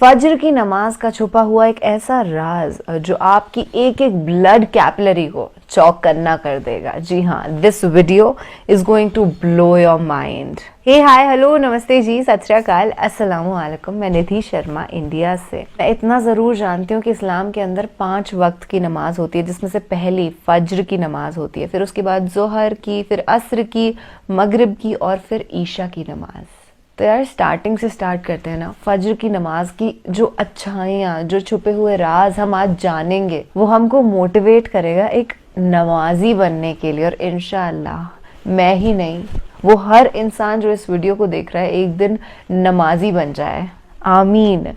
फज्र की नमाज का छुपा हुआ एक ऐसा राज जो आपकी एक एक ब्लड कैपिलरी को चौक करना कर देगा। जी हाँ, this video is going to blow your mind. Hey hi hello नमस्ते जी, सत श्री अकाल, अस्सलाम वालेकुम। मैं निधि शर्मा इंडिया से। मैं इतना ज़रूर जानती हूँ कि इस्लाम के अंदर 5 वक्त की नमाज होती है, जिसमें से पहली फज्र की नमाज होती है, फिर उसके बाद जोहर की, फिर असर की, मगरिब की और फिर ईशा की नमाज। तो यार स्टार्टिंग से स्टार्ट करते हैं ना। फज्र की नमाज की जो अच्छाइयाँ, जो छुपे हुए राज हम आज जानेंगे, वो हमको मोटिवेट करेगा एक नमाजी बनने के लिए। और इंशाअल्लाह मैं ही नहीं, वो हर इंसान जो इस वीडियो को देख रहा है एक दिन नमाजी बन जाए। आमीन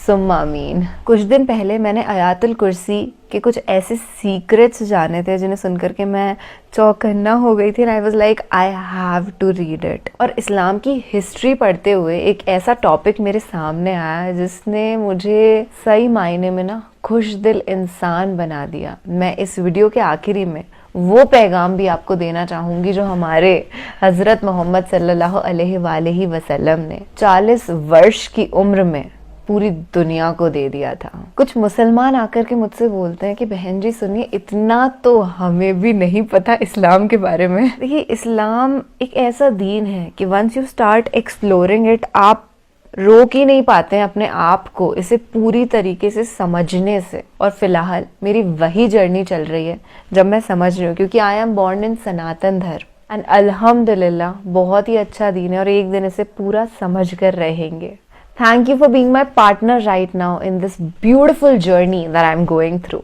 सुम्मा आमीन। कुछ दिन पहले मैंने आयातुल कुर्सी के कुछ ऐसे सीक्रेट्स जाने थे जिन्हें सुनकर के मैं चौकन्ना हो गई थी। I was like I have to read it. और इस्लाम की हिस्ट्री पढ़ते हुए एक ऐसा टॉपिक मेरे सामने आया जिसने मुझे सही मायने में ना खुश दिल इंसान बना दिया। मैं इस वीडियो के आखिरी में वो पैगाम भी आपको देना चाहूंगी जो हमारे हजरत मोहम्मद सल्लल्लाहु अलैहि वसल्लम ने 40 वर्ष की उम्र में पूरी दुनिया को दे दिया था। कुछ मुसलमान आकर के मुझसे बोलते हैं कि बहन जी सुनिए, इतना तो हमें भी नहीं पता इस्लाम के बारे में। देखिए, इस्लाम एक ऐसा दीन है कि once you start exploring it, आप रोक ही नहीं पाते हैं अपने आप को इसे पूरी तरीके से समझने से। और फिलहाल मेरी वही जर्नी चल रही है जब मैं समझ रही हूँ, क्योंकि आई एम बॉर्न इन सनातन धर्म एंड अल्हम्दुलिल्लाह बहुत ही अच्छा दीन है और एक दिन इसे पूरा समझ कर रहेंगे। Thank you for being my partner right now in this beautiful journey that I'm going through.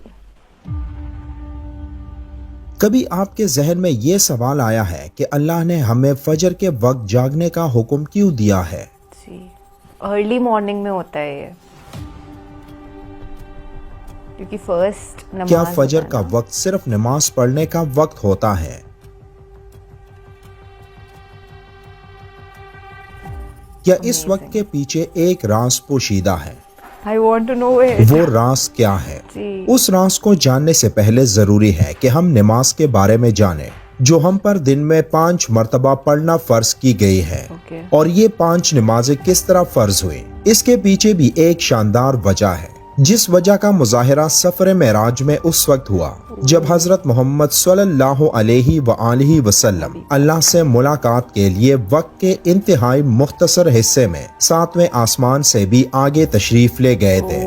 कभी आपके जहन में ये सवाल आया है कि अल्लाह ने हमें फजर के वक्त जागने का हुक्म क्यों दिया है? जी, अर्ली मॉर्निंग में होता है ये, क्योंकि फर्स्ट नमाज। क्या फजर का वक्त सिर्फ नमाज पढ़ने का वक्त होता है? क्या इस वक्त के पीछे एक राज पोशीदा है? I want to know it. वो राज क्या है? जी। उस राज को जानने से पहले जरूरी है कि हम नमाज के बारे में जानें, जो हम पर दिन में 5 मर्तबा पढ़ना फर्ज की गई है। और ये 5 नमाजें किस तरह फर्ज हुई, इसके पीछे भी एक शानदार वजह है, जिस वजह का मुजाहिरा सफर मेराज में उस वक्त हुआ जब हजरत मोहम्मद सल्लल्लाहु अलैहि वसल्लम अल्लाह से मुलाकात के लिए वक्त के इंतहाई मुख्तसर हिस्से में 7वें आसमान से भी आगे तशरीफ ले गए थे।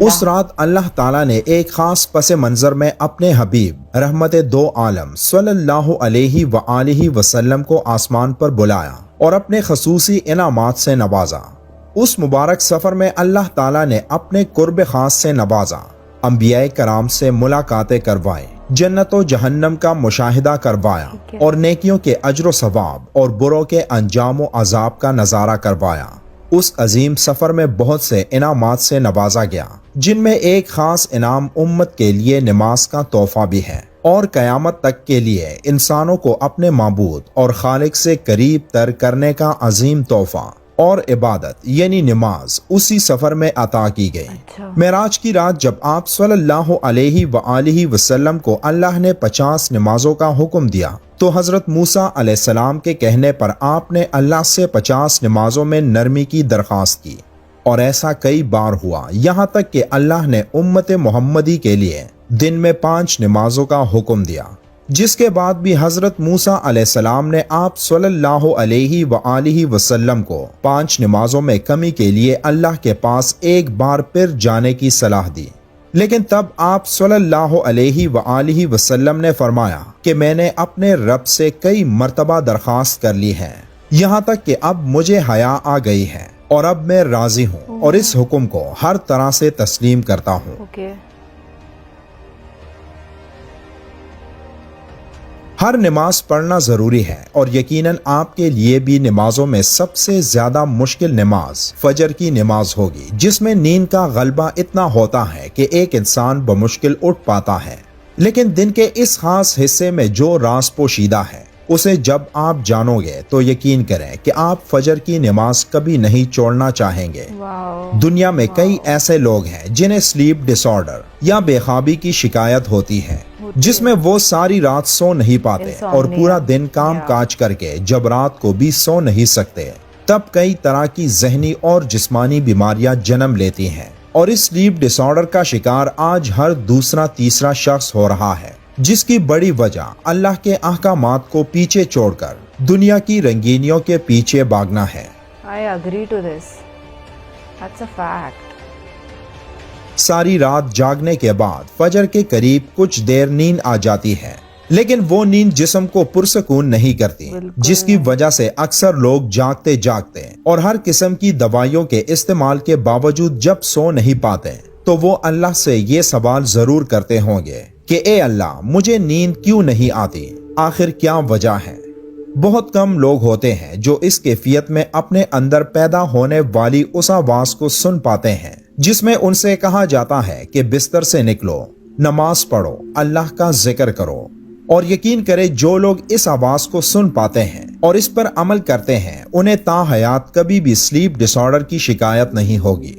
उस रात अल्लाह ताला ने एक खास पसे मंजर में अपने हबीब रहमत दो आलम सल्लल्लाहु अलैहि वसल्लम को आसमान पर बुलाया और अपने खसूसी इनामात से नवाजा। उस मुबारक सफर में अल्लाह ताला ने अपने कुर्ब खास से नवाजा, अंबियाए कराम से मुलाकातें करवाई, जन्नत और जहन्नम का मुशाहिदा करवाया और नेकियों के अजर सवाब और बुरों के अंजाम और अजाब का नजारा करवाया। उस अजीम सफर में बहुत से इनामात से नवाजा गया, जिनमें एक खास इनाम उम्मत के लिए नमाज का तोहफा भी है और कयामत तक के लिए इंसानों को अपने माबूद और खालिक से करीब तर करने का अजीम तोहफा और इबादत यानी नमाज उसी सफर में अता की गई। मेराज की रात जब आप सल्लल्लाहु अलैहि वसल्लम को अल्लाह ने 50 नमाजों का हुक्म दिया, तो हजरत मूसा अलैहिस्सलाम के कहने पर आपने अल्लाह से 50 नमाजों में नरमी की दरख्वास्त की। और ऐसा कई बार हुआ, यहाँ तक कि अल्लाह ने उम्मत मोहम्मदी के लिए दिन में 5 नमाजों का हुक्म दिया, जिसके बाद भी हजरत मूसा अलैहिस्सलाम ने आप सल्लल्लाहु अलैहि वसल्लम को 5 नमाजों में कमी के लिए अल्लाह के पास एक बार फिर जाने की सलाह दी। लेकिन तब आप सल्लल्लाहु अलैहि वसल्लम ने फरमाया कि मैंने अपने रब से कई मर्तबा दरख्वास्त कर ली है, यहाँ तक कि अब मुझे हया आ गई है और अब मैं राजी हूँ और इस हुक्म को हर तरह से तस्लीम करता हूँ। हर नमाज पढ़ना जरूरी है और यकीनन आपके लिए भी नमाजों में सबसे ज्यादा मुश्किल नमाज फजर की नमाज होगी, जिसमें नींद का गलबा इतना होता है कि एक इंसान बमुश्किल उठ पाता है। लेकिन दिन के इस खास हिस्से में जो राज पोशीदा है, उसे जब आप जानोगे तो यकीन करें कि आप फजर की नमाज कभी नहीं छोड़ना चाहेंगे। दुनिया में कई ऐसे लोग हैं जिन्हें स्लीप डिसऑर्डर या बेख्वाबी की शिकायत होती है, जिसमें वो सारी रात सो नहीं पाते और पूरा दिन काम काज करके जब रात को भी सो नहीं सकते, तब कई तरह की जहनी और जिस्मानी बीमारियां जन्म लेती हैं। और इस स्लीप डिसऑर्डर का शिकार आज हर दूसरा तीसरा शख्स हो रहा है, जिसकी बड़ी वजह अल्लाह के अहकामात को पीछे छोड़कर दुनिया की रंगीनियों के पीछे भागना है। I agree to this. That's a fact. सारी रात जागने के बाद फजर के करीब कुछ देर नींद आ जाती है, लेकिन वो नींद जिस्म को पुरसकून नहीं करती, जिसकी वजह से अक्सर लोग जागते जागते और हर किस्म की दवाइयों के इस्तेमाल के बावजूद जब सो नहीं पाते, तो वो अल्लाह से ये सवाल जरूर करते होंगे कि ए अल्लाह, मुझे नींद क्यों नहीं आती, आखिर क्या वजह है। बहुत कम लोग होते हैं जो इस कैफियत में अपने अंदर पैदा होने वाली उस आवाज को सुन पाते हैं जिसमें उनसे कहा जाता है कि बिस्तर से निकलो, नमाज पढ़ो, अल्लाह का जिक्र करो। और यकीन करें, जो लोग इस आवाज को सुन पाते हैं और इस पर अमल करते हैं, उन्हें ताहयात कभी भी स्लीप डिसऑर्डर की शिकायत नहीं होगी।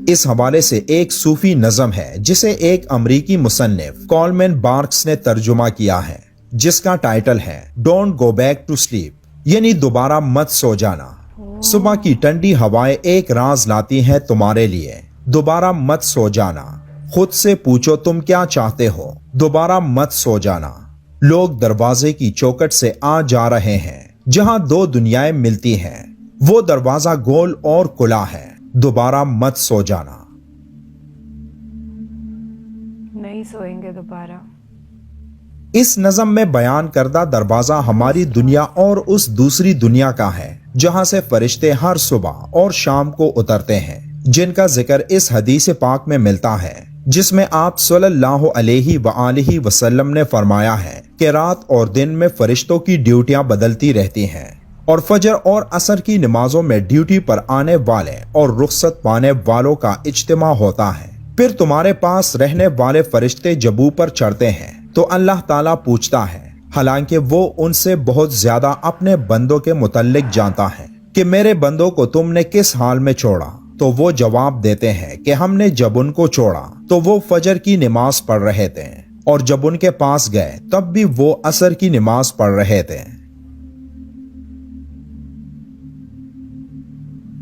इस हवाले से एक सूफी नज़म है जिसे एक अमरीकी मुसन्निफ कॉलमैन बार्क्स ने तर्जुमा किया है, जिसका टाइटल है don't go back to sleep, यानी दोबारा मत सो जाना। सुबह की ठंडी हवाएं एक राज लाती हैं तुम्हारे लिए, दोबारा मत सो जाना। खुद से पूछो तुम क्या चाहते हो, दोबारा मत सो जाना। लोग दरवाजे की चौखट से आ जा रहे हैं जहां दो दुनियाएं मिलती हैं, वो दरवाजा गोल और खुला है, दोबारा मत सो जाना। नहीं सोएंगे दोबारा। इस नज़म में बयान करदा दरवाजा हमारी दुनिया और उस दूसरी दुनिया का है जहां से फरिश्ते हर सुबह और शाम को उतरते हैं, जिनका जिक्र इस हदीस पाक में मिलता है, जिसमें आप सल्लल्लाहु अलैहि वआलिहि वसल्लम ने फरमाया है कि रात और दिन में फरिश्तों की ड्यूटियां बदलती रहती हैं और फजर और असर की नमाजों में ड्यूटी पर आने वाले और रुखसत पाने वालों का इज्तिमा होता है। फिर तुम्हारे पास रहने वाले फरिश्ते जब ऊपर चढ़ते हैं तो अल्लाह ताला पूछता है, हालांकि वो उनसे बहुत ज्यादा अपने बंदों के मुतल्लिक जानता है, कि मेरे बंदों को तुमने किस हाल में छोड़ा। तो वो जवाब देते हैं कि हमने जब उनको छोड़ा तो वो फजर की नमाज पढ़ रहे थे, और जब उनके पास गए तब भी वो असर की नमाज पढ़ रहे थे।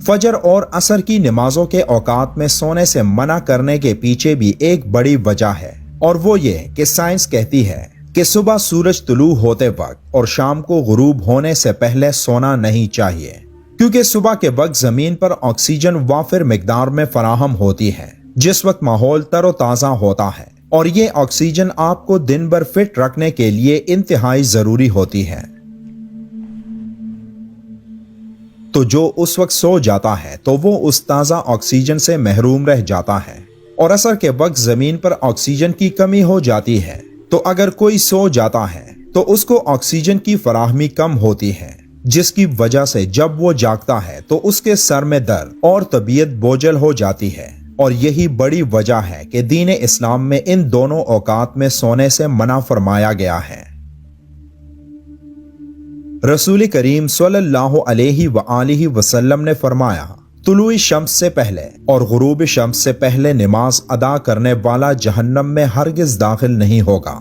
फजर और असर की नमाजों के औकात में सोने से मना करने के पीछे भी एक बड़ी वजह है, और वो ये कि साइंस कहती है कि सुबह सूरज तुलू होते वक्त और शाम को गुरूब होने से पहले सोना नहीं चाहिए, क्योंकि सुबह के वक्त जमीन पर ऑक्सीजन वाफिर मिकदार में फराहम होती है, जिस वक्त माहौल तरोताजा होता है, और ये ऑक्सीजन आपको दिन भर फिट रखने के लिए इंतहाई जरूरी होती है। तो जो उस वक्त सो जाता है तो वो उस ताज़ा ऑक्सीजन से महरूम रह जाता है, और असर के वक्त जमीन पर ऑक्सीजन की कमी हो जाती है। तो अगर कोई सो जाता है तो उसको ऑक्सीजन की फराहमी कम होती है, जिसकी वजह से जब वो जागता है तो उसके सर में दर्द और तबीयत बोझल हो जाती है। और यही बड़ी वजह है कि दीन इस्लाम में इन दोनों औकात में सोने से मना फरमाया गया है। रसूल करीम सल्लल्लाहु अलैहि वआलिहि वसल्लम ने फरमाया, तुलुई शम्स से पहले और गुरूब शम्स से पहले नमाज अदा करने वाला जहन्नम में हरगिज दाखिल नहीं होगा।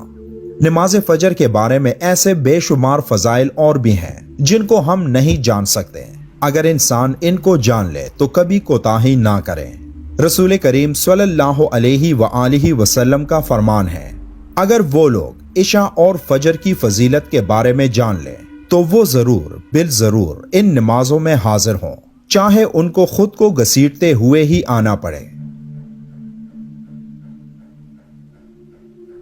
नमाज फजर के बारे में ऐसे बेशुमार फजाइल और भी हैं जिनको हम नहीं जान सकते। अगर इंसान इनको जान ले तो कभी कोताही ना करे। रसूल करीम सल्लल्लाहु अलैहि वआलिहि वसल्लम का फरमान है, अगर वो लोग इशा और फजर की फजीलत के बारे में जान ले तो वो जरूर बिल जरूर इन नमाजों में हाजिर हों, चाहे उनको खुद को घसीटते हुए ही आना पड़े।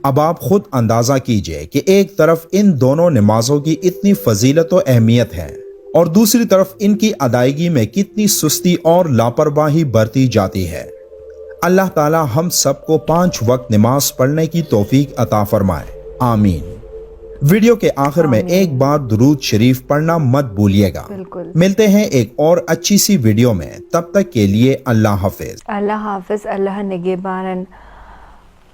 अब आप खुद अंदाजा कीजिए कि एक तरफ इन दोनों नमाजों की इतनी फजीलत और अहमियत है, और दूसरी तरफ इनकी अदायगी में कितनी सुस्ती और लापरवाही बरती जाती है। अल्लाह ताला हम सबको 5 वक्त नमाज पढ़ने की तौफीक अता फरमाए, आमीन। वीडियो के आखिर में एक बार दुरूद शरीफ पढ़ना मत भूलिएगा। मिलते हैं एक और अच्छी सी वीडियो में, तब तक के लिए अल्लाह हाफिज। अल्लाह हाफिज, अल्लाह निगहबान। And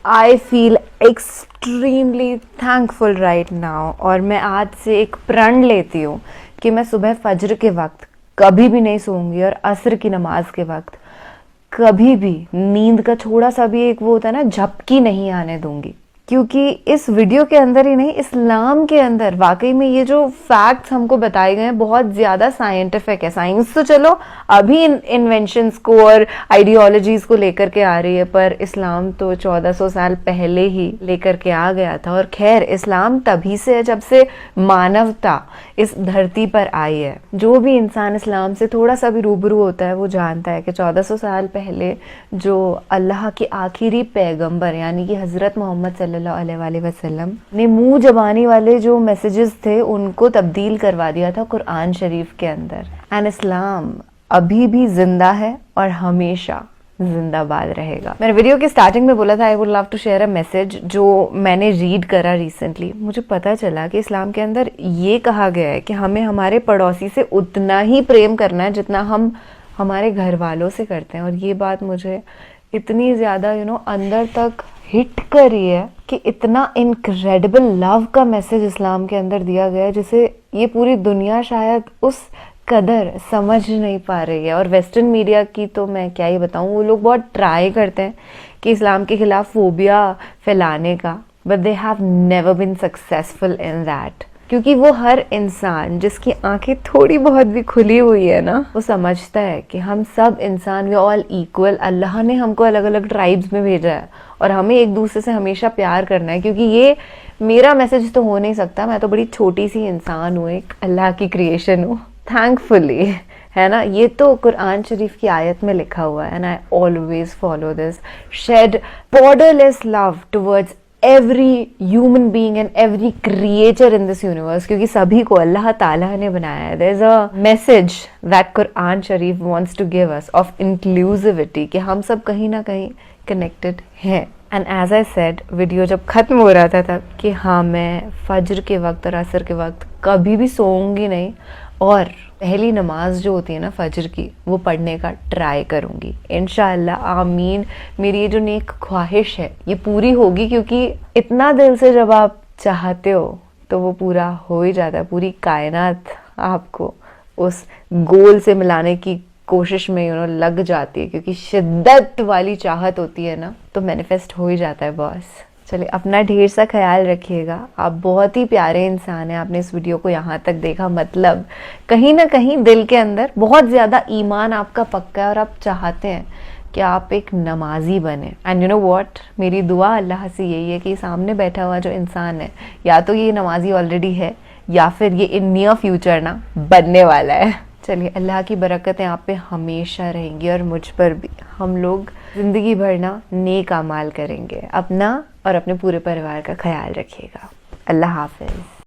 I feel extremely thankful right now. और मैं आज से एक प्रण लेती हूँ कि मैं सुबह फजर के वक्त कभी भी नहीं सोऊंगी, और असर की नमाज के वक्त कभी भी नींद का थोड़ा सा भी एक वो होता है ना झपकी नहीं आने दूंगी, क्योंकि इस वीडियो के अंदर ही नहीं, इस्लाम के अंदर वाकई में ये जो फैक्ट्स हमको बताए गए हैं बहुत ज़्यादा साइंटिफिक है. साइंस तो चलो अभी इन्वेंशंस को और आइडियोलॉजीज़ को लेकर के आ रही है, पर इस्लाम तो 1400 साल पहले ही लेकर के आ गया था. और खैर इस्लाम तभी से है जब से मानवता इस धरती पर आई है. जो भी इंसान इस्लाम से थोड़ा सा भी रूबरू होता है वो जानता है कि 1400 साल पहले जो अल्लाह के आखिरी पैगंबर यानी कि हज़रत मोहम्मद सल्लल्लाहु अलैहि वसल्लम ने मुंह जबानी वाले जो मैसेजेस थे उनको तब्दील करवा दिया था कुरान शरीफ के अंदर. एंड इस्लाम अभी भी जिंदा है और हमेशा जिंदाबाद रहेगा. मैंने वीडियो के स्टार्टिंग में बोला था I would love to share a message जो मैंने रीड करा रिसेंटली. मुझे पता चला कि इस्लाम के अंदर ये कहा गया है कि हमें हमारे पड़ोसी से उतना ही प्रेम करना है जितना हम हमारे घर वालों से करते हैं. और ये बात मुझे इतनी ज़्यादा अंदर तक हिट करी है कि इतना इनक्रेडिबल लव का मैसेज इस्लाम के अंदर दिया गया है जिसे ये पूरी दुनिया शायद उस कदर समझ नहीं पा रही है. और वेस्टर्न मीडिया की तो मैं क्या ही बताऊं, वो लोग बहुत ट्राई करते हैं कि इस्लाम के खिलाफ फोबिया फैलाने का, but they have never been successful in that. क्योंकि वो हर इंसान जिसकी आंखें थोड़ी बहुत भी खुली हुई है ना, वो समझता है कि हम सब इंसान वी ऑल इक्वल. अल्लाह ने हमको अलग अलग ट्राइब्स में भेजा है और हमें एक दूसरे से हमेशा प्यार करना है. क्योंकि ये मेरा मैसेज तो हो नहीं सकता, मैं तो बड़ी छोटी सी इंसान हूँ, एक अल्लाह की क्रिएशन हूँ थैंकफुली, है ना. ये तो कुरान शरीफ की आयत में लिखा हुआ है and I always follow this. Shed borderless love towards every human being and every creature in this universe, क्योंकि सभी को अल्लाह ताला ने बनाया है. There's a message that Quran Sharif wants to give us of inclusivity कि हम सब कहीं ना कहीं connected हैं. And as I said, video जब ख़त्म हो रहा था तब कि हाँ मैं फज्र के वक्त और असर के वक्त कभी भी सोऊंगी नहीं और पहली नमाज जो होती है ना फज्र की वो पढ़ने का ट्राई करूँगी इंशाअल्लाह. आमीन. मेरी ये जो नेक ख्वाहिश है ये पूरी होगी, क्योंकि इतना दिल से जब आप चाहते हो तो वो पूरा हो ही जाता है. पूरी कायनात आपको उस गोल से मिलाने की कोशिश में लग जाती है, क्योंकि शिद्दत वाली चाहत होती है ना तो मैनिफेस्ट हो ही जाता है बॉस. चलिए अपना ढेर सा ख्याल रखिएगा. आप बहुत ही प्यारे इंसान हैं. आपने इस वीडियो को यहाँ तक देखा, मतलब कहीं ना कहीं दिल के अंदर बहुत ज़्यादा ईमान आपका पक्का है और आप चाहते हैं कि आप एक नमाजी बने. एंड यू नो व्हाट, मेरी दुआ अल्लाह से यही है कि सामने बैठा हुआ जो इंसान है या तो ये नमाजी ऑलरेडी है या फिर ये इन नियर फ्यूचर ना बनने वाला है. चलिए अल्लाह की बरकतें आप पे हमेशा रहेंगी और मुझ पर भी. हम लोग ज़िंदगी भर ना नेक अमाल करेंगे. अपना और अपने पूरे परिवार का ख्याल रखिएगा. अल्लाह हाफिज़.